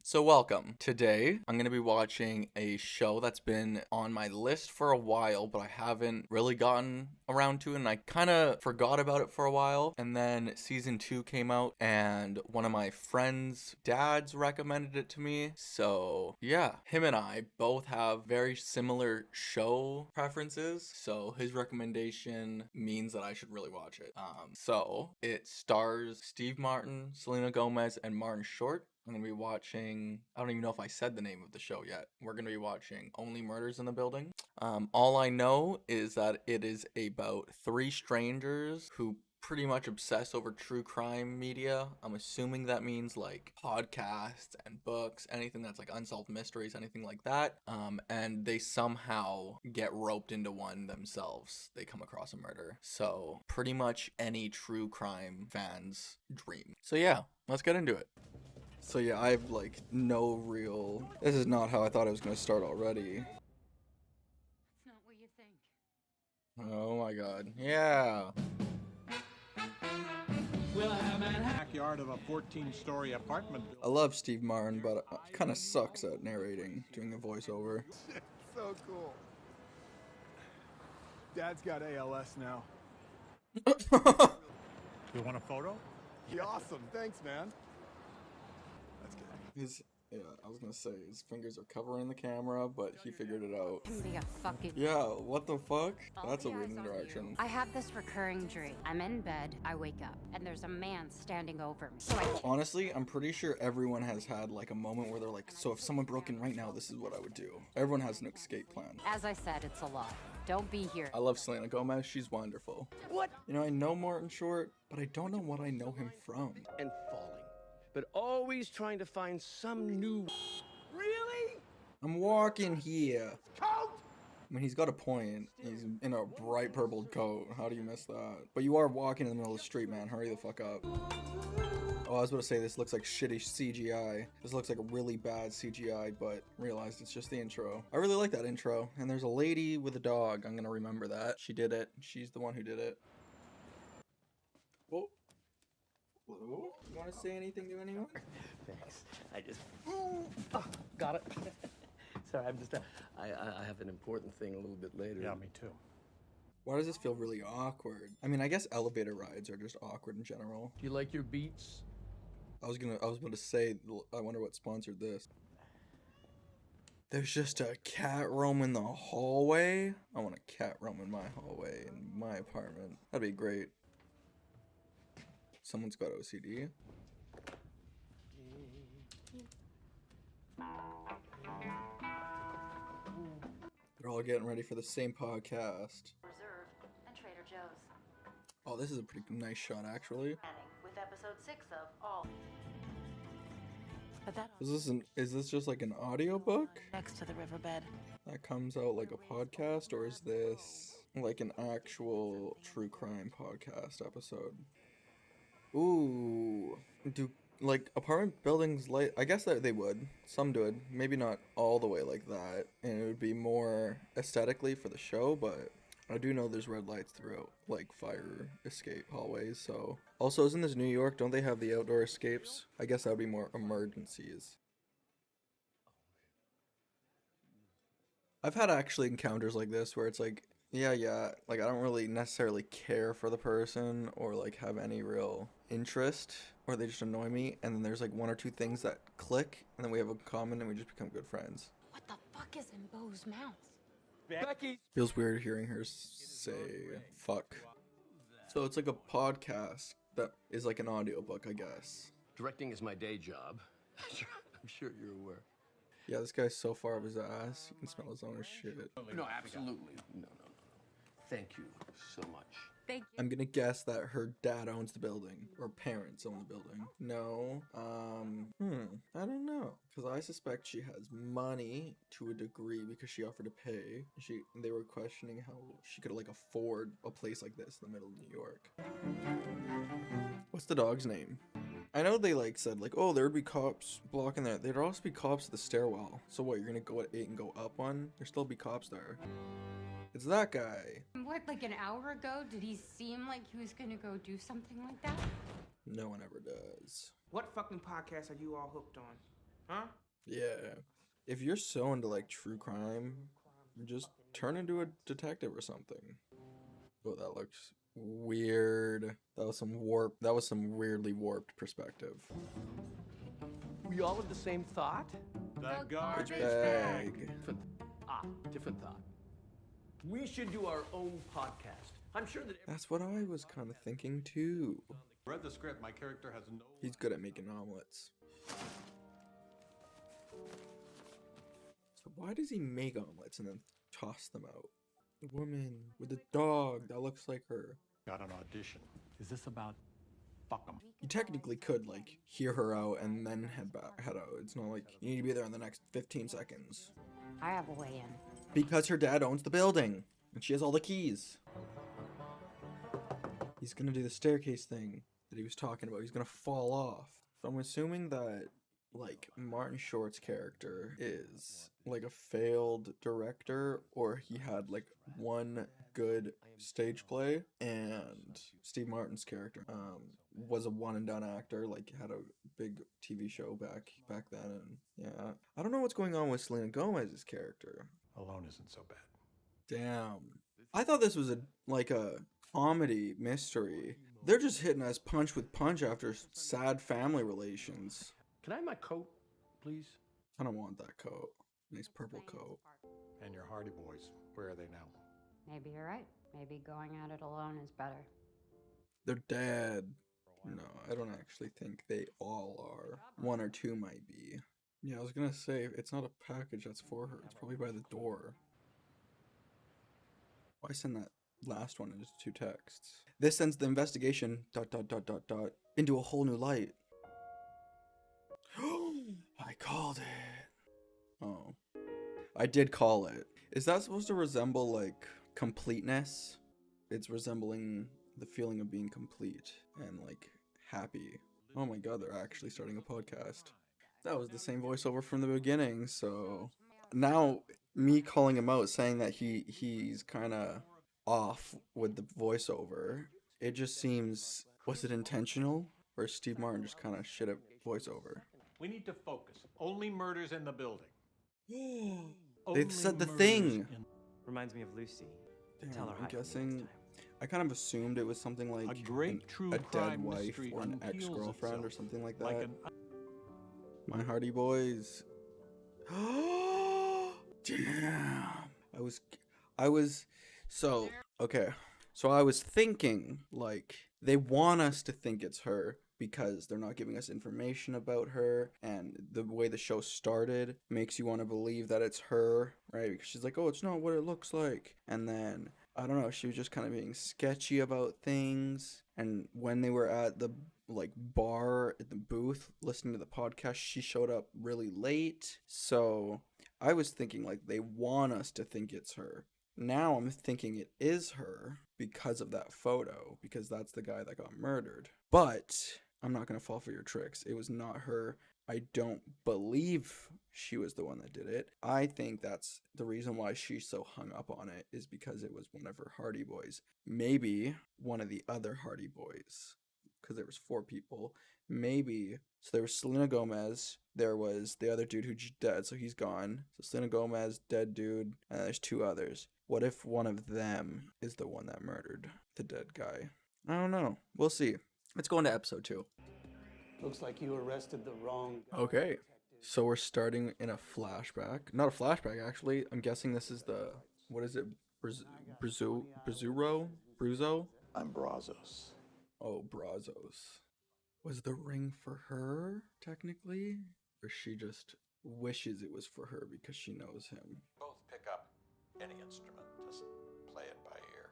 So welcome. Today, I'm going to be watching a show that's been on my list for a while, but I haven't really gotten around to it, and I kind of forgot about it for a while. And then season 2 came out, and one of my friends' dads recommended it to me. So yeah, him and I both have very similar show preferences. So his recommendation means that I should really watch it. So it stars Steve Martin, Selena Gomez, and Martin Short. I'm going to be watching, I don't even know if I said the name of the show yet. We're going to be watching Only Murders in the Building. All I know is that it is about 3 strangers who pretty much obsess over true crime media. I'm assuming that means like podcasts and books, anything that's like unsolved mysteries, anything like that. And they somehow get roped into one themselves. They come across a murder. So pretty much any true crime fan's dream. So yeah, let's get into it. So yeah, I have like no real... This is not how I thought it was going to start already. It's not what you think. Oh my god. Yeah. Backyard of a 14-story apartment building. I love Steve Martin, but it kind of sucks at narrating, doing a voiceover. So cool. Dad's got ALS now. You want a photo? Yeah, awesome. Thanks, man. That's good. I was gonna say, his fingers are covering the camera, but he figured it out. Can be a fucking. Yeah, what the fuck? All That's a the weird eyes on interaction. you. I have this recurring dream. I'm in bed, I wake up, and there's a man standing over me. So I Honestly, I'm pretty sure everyone has had like a moment where they're like, so if someone broke in right now, this is what I would do. Everyone has an escape plan. As I said, it's a lot. Don't be here. I love Selena Gomez, she's wonderful. What? You know, I know Martin Short, but I don't know what I know him from. And falling, but always trying to find some new. Really? I'm walking here. Coat? I mean, he's got a point. He's in a bright purple coat. How do you miss that? But you are walking in the middle of the street, man. Hurry the fuck up. Oh, I was about to say this looks like shitty CGI. This looks like a really bad CGI, but realized it's just the intro. I really like that intro. And there's a lady with a dog. I'm gonna remember that. She did it. She's the one who did it. Whoa. Hello? You want to say anything to anyone? Thanks. I just. Oh, got it. Sorry, I'm just. I have an important thing a little bit later. Yeah, me too. Why does this feel really awkward? I mean, I guess elevator rides are just awkward in general. Do you like your beats? I was about to say, I wonder what sponsored this. There's just a cat roaming the hallway. I want a cat roam in my hallway in my apartment. That'd be great. Someone's got OCD. They're all getting ready for the same podcast. Reserve and Trader Joe's. Oh, this is a pretty nice shot, actually. With episode 6 of All. But that Is this just like an audiobook Next to the riverbed. that comes out like a podcast, or is this like an actual true crime podcast episode? Ooh, do like apartment buildings like, I guess that they would. Some would, maybe not all the way like that, and it would be more aesthetically for the show, but I do know there's red lights throughout, like fire escape hallways. So also, isn't this New York? Don't they have the outdoor escapes? I guess that would be more emergencies. I've had actually encounters like this where it's like, yeah, like I don't really necessarily care for the person or like have any real interest, or they just annoy me, and then there's like 1 or 2 things that click, and then we have a common and we just become good friends. What the fuck is in Bo's mouth? Becky. Feels weird hearing her say fuck. So it's like a podcast that is like an audiobook, I guess. Directing is my day job. I'm sure you're aware. Yeah, this guy's so far up his ass, you can smell his own shit. No, absolutely. No. Thank you so much. Thank you. I'm gonna guess that her dad owns the building, or parents own the building. No, I don't know, because I suspect she has money to a degree because she offered to pay. They were questioning how she could like afford a place like this in the middle of New York. What's the dog's name? I know they like said like, oh, there would be cops blocking that. There'd also be cops at the stairwell. So what, you're gonna go at 8 and go up one? There'd still be cops there. It's that guy. What, like an hour ago, did he seem like he was gonna go do something like that? No one ever does. What fucking podcast are you all hooked on? Huh? Yeah. If you're so into like true crime, just turn into a detective or something. Oh, that looks weird. That was some weirdly warped perspective. We all have the same thought? The Garbage garbage bag. Different thought. We should do our own podcast. I'm sure that That's what I was kind of thinking too. Read the script. My character has no. He's good at making omelets. So why does he make omelets and then toss them out? The woman with the dog that looks like her. Got an audition. Is this about fuck 'em? You technically could like hear her out and then head out. It's not like you need to be there in the next 15 seconds. I have a way in. Because her dad owns the building and she has all the keys. He's gonna do the staircase thing that he was talking about. He's gonna fall off. So I'm assuming that like Martin Short's character is like a failed director, or he had like one good stage play, and Steve Martin's character was a one and done actor, like had a big TV show back then. And yeah, I don't know what's going on with Selena Gomez's character. Alone isn't so bad. Damn, I thought this was a comedy mystery. They're just hitting us punch with punch after sad family relations. Can I have my coat, please? I don't want that coat. Nice purple coat. And your Hardy Boys, where are they now? Maybe you're right. Maybe going at it alone is better. They're dead. No, I don't actually think they all are. One or two might be. Yeah, I was gonna say, it's not a package that's for her. It's probably by the door. Why send that last one as two texts? This sends the investigation ... into a whole new light. I called it. Oh. I did call it. Is that supposed to resemble, like, completeness? It's resembling the feeling of being complete and, like, happy. Oh my god, they're actually starting a podcast. That was the same voiceover from the beginning, so... Now, me calling him out, saying that he's kind of off with the voiceover, it just seems... Was it intentional? Or is Steve Martin just kind of shit at voiceover? We need to focus. Only murders in the building. They said the thing! Reminds me of Lucy. Damn, Tell her I'm hi for me guessing... next time. I kind of assumed it was something like A great true a dead crime wife mystery or an unpeels ex-girlfriend or itself something like that. like an My Hardy Boys. Damn. So I was thinking, like, they want us to think it's her because they're not giving us information about her, and the way the show started makes you want to believe that it's her, right? Because she's like, oh, it's not what it looks like. And then, I don't know, she was just kind of being sketchy about things. And when they were at the, like, bar at the booth listening to the podcast, she showed up really late. So I was thinking, like, they want us to think it's her. Now I'm thinking it is her because of that photo, because that's the guy that got murdered. But I'm not going to fall for your tricks. It was not her. I don't believe she was the one that did it. I think that's the reason why she's so hung up on it, is because it was one of her Hardy Boys. Maybe one of the other Hardy Boys, because there was 4 people. Maybe, so there was Selena Gomez, there was the other dude who's dead, so he's gone. So Selena Gomez, dead dude, and there's 2 others. What if one of them is the one that murdered the dead guy? I don't know. We'll see. Let's go into episode 2. Looks like you arrested the wrong guy. Okay. So we're starting in a flashback. Not a flashback, actually. I'm guessing this is the... What is it? Bruzo? I'm Brazos. Oh, Brazos. Was the ring for her, technically? Or she just wishes it was for her because she knows him? Both pick up any instrument, just play it by ear.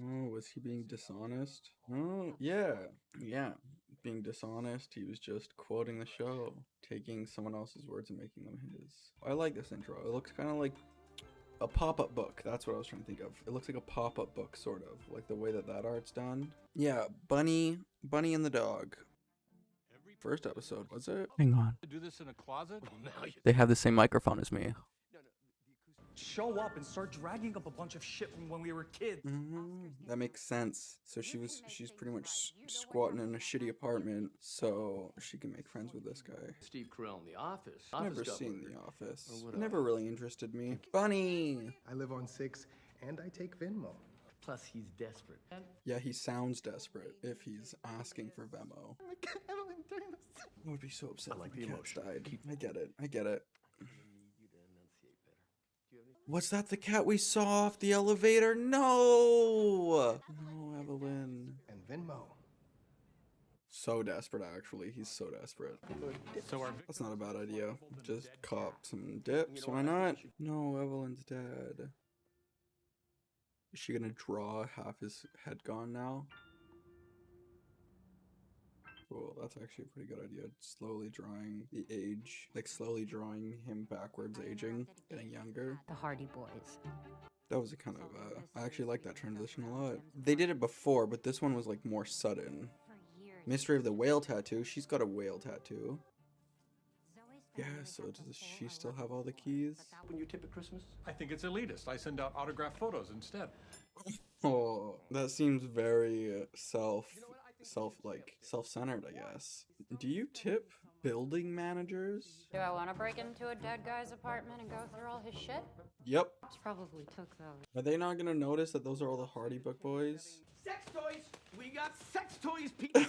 Oh, was he being dishonest? Oh, yeah. Yeah. Being dishonest, he was just quoting the show, taking someone else's words and making them his. I like this intro. It looks kind of like a pop-up book. That's what I was trying to think of. It looks like a pop-up book, sort of, like the way that art's done. Yeah, Bunny and the dog. First episode, was it? Hang on. To do this in a closet? They have the same microphone as me. show up and start dragging up a bunch of shit from when we were kids. That makes sense. So she's pretty much squatting in a shitty apartment so she can make friends with this guy. Steve Carell in The Office. Never got seen murdered. The Office. Or what Never really interested me. Bunny! I live on 6 and I take Venmo. Plus, he's desperate. Yeah, he sounds desperate if he's asking for Venmo. I would be so upset if my cats died. I get it. I get it. Was that the cat we saw off the elevator? No! No, Evelyn. And Venmo. So desperate, actually. He's so desperate. That's not a bad idea. Just cop some dips. Why not? No, Evelyn's dead. Is she gonna draw half his head gone now? Cool, that's actually a pretty good idea. Slowly drawing the age, like slowly drawing him backwards, aging, getting younger. The Hardy Boys. That was a kind of, I actually like that transition a lot. They did it before, but this one was like more sudden. Mystery of the Whale tattoo. She's got a whale tattoo. Yeah, so does she still have all the keys? When you tip at Christmas? I think it's elitist. I send out autographed photos instead. Oh, that seems very self-centered, I guess. Do you tip building managers? Do I want to break into a dead guy's apartment and go through all his shit? Yep. Probably took those. Are they not gonna notice that those are all the Hardy Book boys? Sex toys! We got sex toys, people!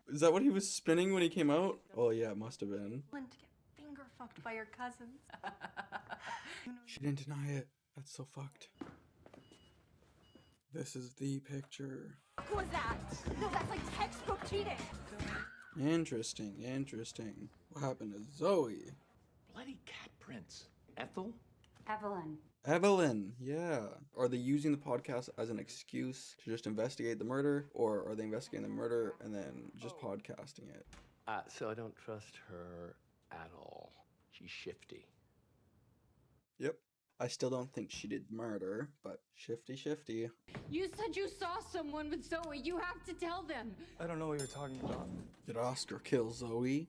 Is that what he was spinning when he came out? Oh yeah, it must have been. To get finger fucked by your cousins. She didn't deny it. That's so fucked. This is the picture. What was that? No, that's like textbook cheating. Interesting, interesting. What happened to Zoe? Bloody cat prints. Ethel? Evelyn. Evelyn, yeah. Are they using the podcast as an excuse to just investigate the murder? Or are they investigating the murder and then just podcasting it? So I don't trust her at all. She's shifty. Yep. I still don't think she did murder, but shifty. You said you saw someone with Zoe. You have to tell them. I don't know what you're talking about. Did Oscar kill Zoe?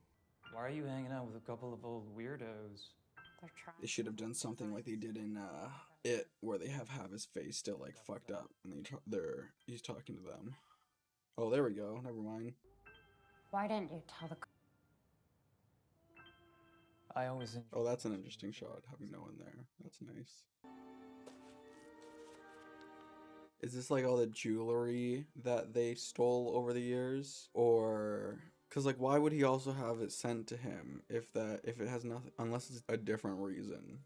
Why are you hanging out with a couple of old weirdos? They should have done something like they did in It, where they have his face still like fucked up, and he's talking to them. Oh, there we go. Never mind. Why didn't you tell the... I always enjoy. Oh, that's an interesting shot, having no one there. That's nice. Is this like all the jewelry that they stole over the years, or? Because, like, why would he also have it sent to him if it has nothing, unless it's a different reason?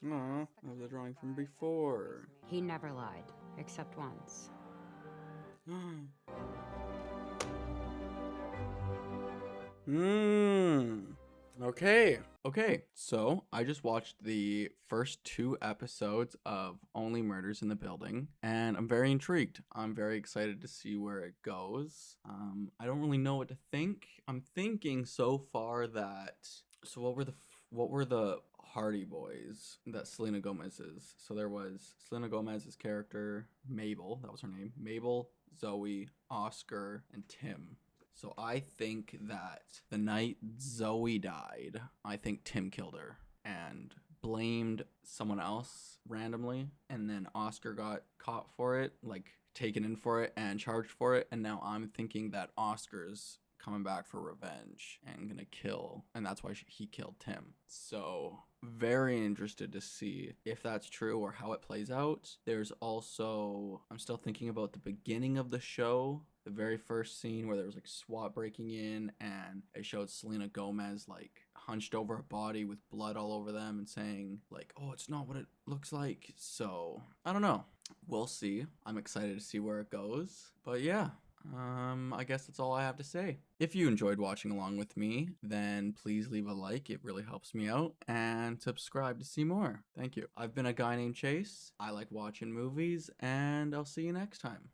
Aw, that was a drawing from before. He never lied, except once. Okay, so I just watched the first 2 episodes of Only Murders in the Building, and I'm very intrigued. I'm very excited to see where it goes. I don't really know what to think. I'm thinking so far that... So what were the Hardy Boys that Selena Gomez is? So there was Selena Gomez's character, Mabel, that was her name. Mabel, Zoe, Oscar, and Tim. So I think that the night Zoe died, I think Tim killed her and blamed someone else randomly. And then Oscar got caught for it, like taken in for it and charged for it. And now I'm thinking that Oscar's coming back for revenge and gonna kill, and that's why he killed Tim. So very interested to see if that's true or how it plays out. There's also, I'm still thinking about the beginning of the show, the very first scene where there was like SWAT breaking in, and it showed Selena Gomez like hunched over a body with blood all over them and saying like, oh, it's not what it looks like. So I don't know, we'll see. I'm excited to see where it goes, but yeah, I guess that's all I have to say. If you enjoyed watching along with me, then please leave a like. It really helps me out. And subscribe to see more. Thank you. I've been a guy named Chase. I like watching movies, and I'll see you next time.